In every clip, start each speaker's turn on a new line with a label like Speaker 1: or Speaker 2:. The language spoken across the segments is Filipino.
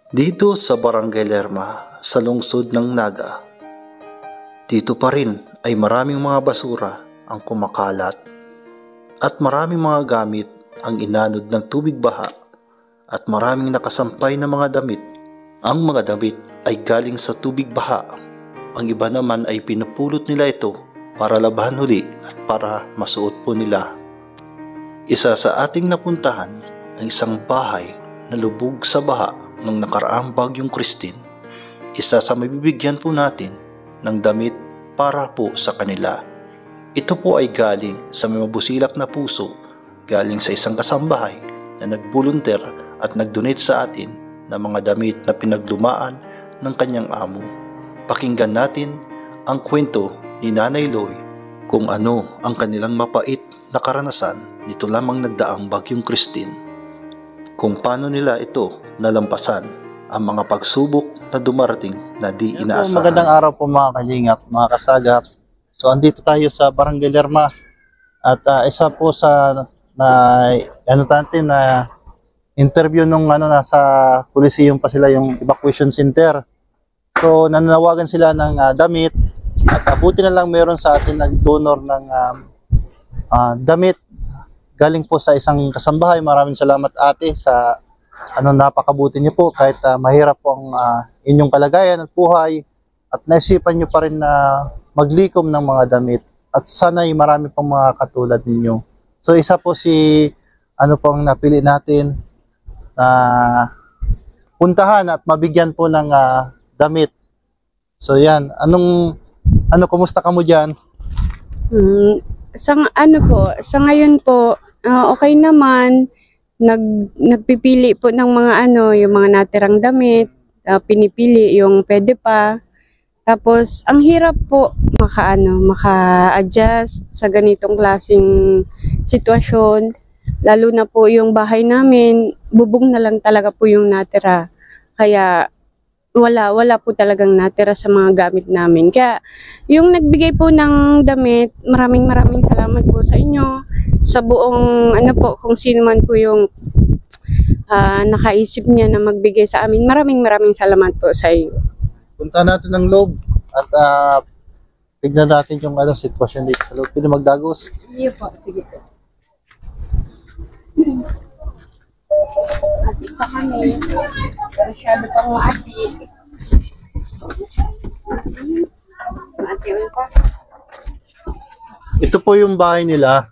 Speaker 1: Dito sa Barangay Lerma, sa lungsod ng Naga, dito pa rin ay maraming mga basura ang kumakalat at maraming mga gamit ang inanod ng tubig baha at maraming nakasampay na mga damit. Ang mga damit ay galing sa tubig baha. Ang iba naman ay pinupulot nila ito para labahan huli at para masuot po nila. Isa sa ating napuntahan ang isang bahay na lubog sa baha ng nakaraang bagyong Christine. Isa sa mabibigyan po natin ng damit para po sa kanila. Ito po ay galing sa may mabusilak na puso, galing sa isang kasambahay na nag-volunteer at nag-donate sa atin ng mga damit na pinaglumaan ng kanyang amo. Pakinggan natin ang kwento ni Nanay Loy kung ano ang kanilang mapait na karanasan nito lamang nagdaang bagyong Christine. Kung paano nila ito nalampasan ang mga pagsubok na dumarating na di inaasahan.
Speaker 2: Magandang araw po mga kalingap, mga kasagap. So andito tayo sa Barangay Lerma at isa po sa na interview nung nasa Coliseum pa sila, yung evacuation center. So nananawagan sila ng damit at buti na lang meron sa atin nag-donor ng damit galing po sa isang kasambahay. Maraming salamat ate sa napakabuti niyo po kahit mahirap po ang inyong kalagayan at buhay at naisipan niyo pa rin na maglikom ng mga damit at sana'y marami pang mga katulad ninyo. So isa po si pong napili natin na puntahan at mabigyan po ng damit. So yan, kumusta ka mo diyan?
Speaker 3: Sa ngayon po, okay naman. Nagpipili po ng mga yung mga natirang damit, pinipili yung pwede pa. Tapos ang hirap po maka-adjust sa ganitong klaseng sitwasyon. Lalo na po yung bahay namin, bubong na lang talaga po yung natira. Kaya wala po talagang natira sa mga gamit namin. Kaya yung nagbigay po ng damit, maraming salamat po sa inyo. Sa buong kung sino man po yung nakaisip niya na magbigay sa amin. Maraming salamat po sa iyo.
Speaker 2: Punta natin ng loob at tignan natin yung sitwasyon dito sa loob. Pwede magdagos?
Speaker 3: Sige po, sige po. Ati pa kami. Masyado pang maati. Maati pa.
Speaker 2: Ito po yung bahay nila.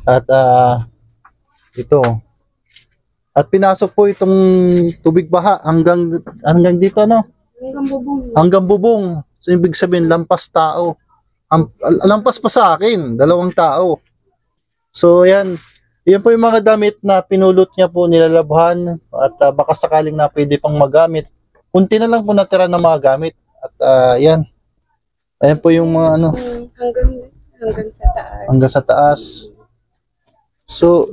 Speaker 2: At ito. At pinasok po itong tubig baha hanggang dito
Speaker 3: Hanggang bubong.
Speaker 2: Hanggang bubong. So ibig sabihin lampas tao. Lampas pa sa akin, 2 tao. So yan. Yan po yung mga damit na pinulot niya po, nilalabhan at baka sakaling na pwede pang magamit. Kunti na lang po natira ng mga gamit. At yan. Ayan po yung mga
Speaker 3: Hanggang sa taas.
Speaker 2: Hanggang sa taas. So,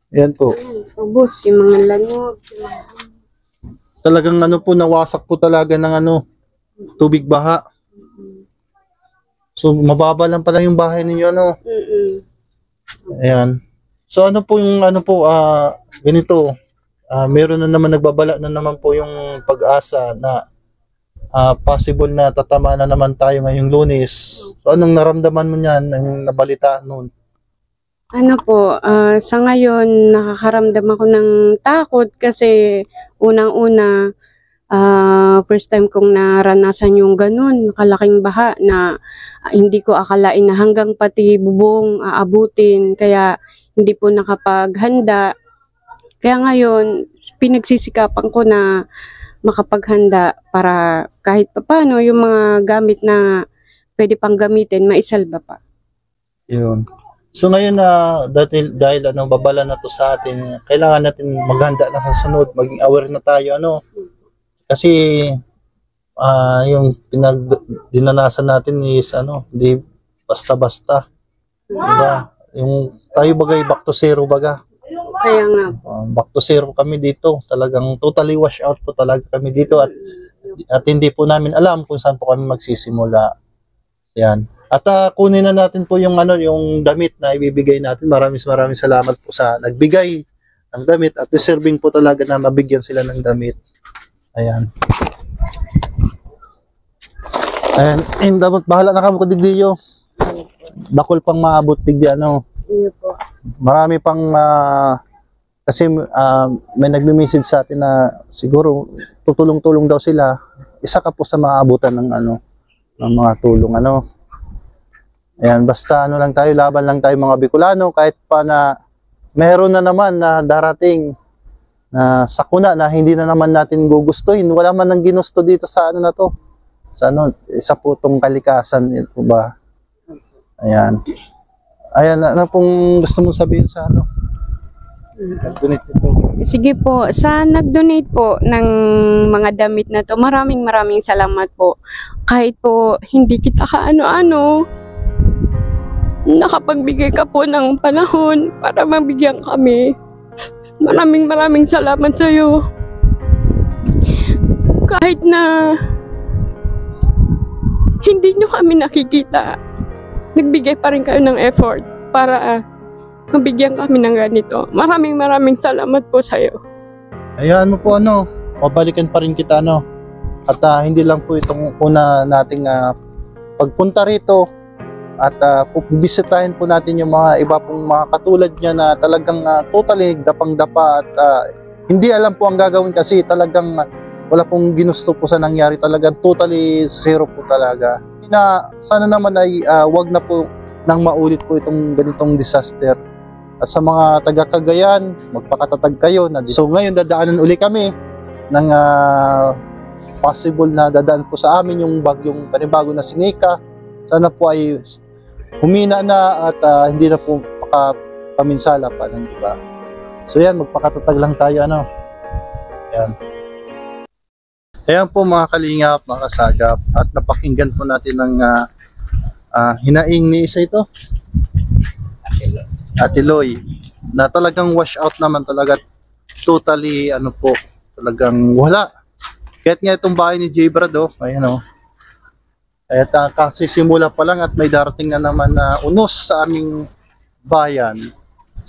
Speaker 2: yan po.
Speaker 3: Ubus yung mga lanog.
Speaker 2: Talagang po, nawasak po talaga ng tubig baha. So, mababa lang pala yung bahay ninyo, Ayan. So, yung ganito, meron na naman nagbabala na naman po yung pag-asa na possible na tatama na naman tayo ngayong Lunes. So, anong naramdaman mo niyan, ang nabalita noon?
Speaker 3: Sa ngayon, nakakaramdam ako ng takot kasi unang-una, first time kong naranasan yung ganun, kalaking baha na hindi ko akalain na hanggang pati bubong aabutin, kaya hindi po nakapaghanda. Kaya ngayon, pinagsisikapan ko na makapaghanda para kahit paano yung mga gamit na pwede pang gamitin, maisalba pa.
Speaker 2: Yun. So ngayon dahil babala na to sa atin, kailangan natin maghanda na sa sunod, maging aware na tayo kasi yung dinanasan natin is hindi basta-basta. Diba? Yung tayo bagay back to zero baga.
Speaker 3: Kaya nga.
Speaker 2: Back to zero kami dito. Talagang totally wash out po talaga kami dito at hindi po namin alam kung saan po kami magsisimula. Yan. At kunin na natin po yung yung damit na ibibigay natin. Maraming salamat po sa nagbigay ng damit at deserving po talaga na mabigyan sila ng damit. Ayan. Ayan, indamot bahala na kamo kadigdiyo. Bakol pang maabot digdi ano.
Speaker 3: Iyo po.
Speaker 2: Marami pang kasi may nagme-message sa atin na siguro tutulong-tulong daw sila. Isa ka po sa maabutan ng ano ng mga tulong ano. Ayan, basta ano lang tayo, laban lang tayo mga Bicolano kahit pa na meron na naman na darating na sakuna na hindi na naman natin gugustuhin. Wala man nang ginusto dito sa ano na to. Sa ano, isa po tong kalikasan ito ba. Ayan. Ayan, ano pong gusto mong sabihin sa ano? Donate ito.
Speaker 3: Sige po, sa nag-donate po ng mga damit na to, maraming salamat po. Kahit po hindi kita kaano-ano, nakapagbigay ka po ng panahon para mabigyan kami. Maraming salamat sa iyo. Kahit na hindi nyo kami nakikita, nagbigay pa rin kayo ng effort para mabigyan kami ng ganito. Maraming salamat po sa iyo.
Speaker 2: Ayan mo po ano, pabalikan pa rin kita ano. At hindi lang po itong una nating pagpunta rito at bibisitahin po natin yung mga iba pong mga katulad niya na talagang totally dapang-dapa at hindi alam po ang gagawin kasi talagang wala pong ginusto po sa nangyari, talagang totally zero po talaga. Na sana naman ay wag na po nang maulit po itong ganitong disaster. At sa mga taga Cagayan, magpakatatag kayo na so ngayon dadaanan uli kami ng possible na dadaan po sa amin yung bagyong panibago na Sinika. Sana po ay humina na at hindi na po paminsala pa ng iba. So yan, magpakatatag lang tayo ano. Yan. Ayan po mga kalingap, mga kasagap, at napakinggan po natin ng hinaing ni isa ito, Ate Loy, na talagang wash out naman talaga, totally ano po, talagang wala. Kahit nga itong bahay ni J. Brad, ayan at kasi simula pa lang at may darating na naman na unos sa aming bayan.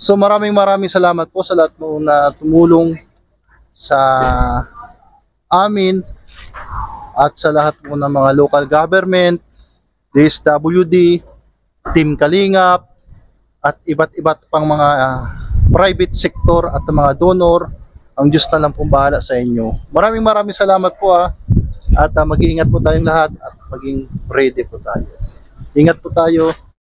Speaker 2: So maraming salamat po sa lahat mo na tumulong sa amin at sa lahat po ng mga local government, DSWD, Team Kalingap, at iba't pang mga private sector at mga donor. Ang Diyos na lang pong bahala sa inyo. Maraming salamat po at mag-iingat po tayong lahat at maging ready po tayo. Ingat po tayo.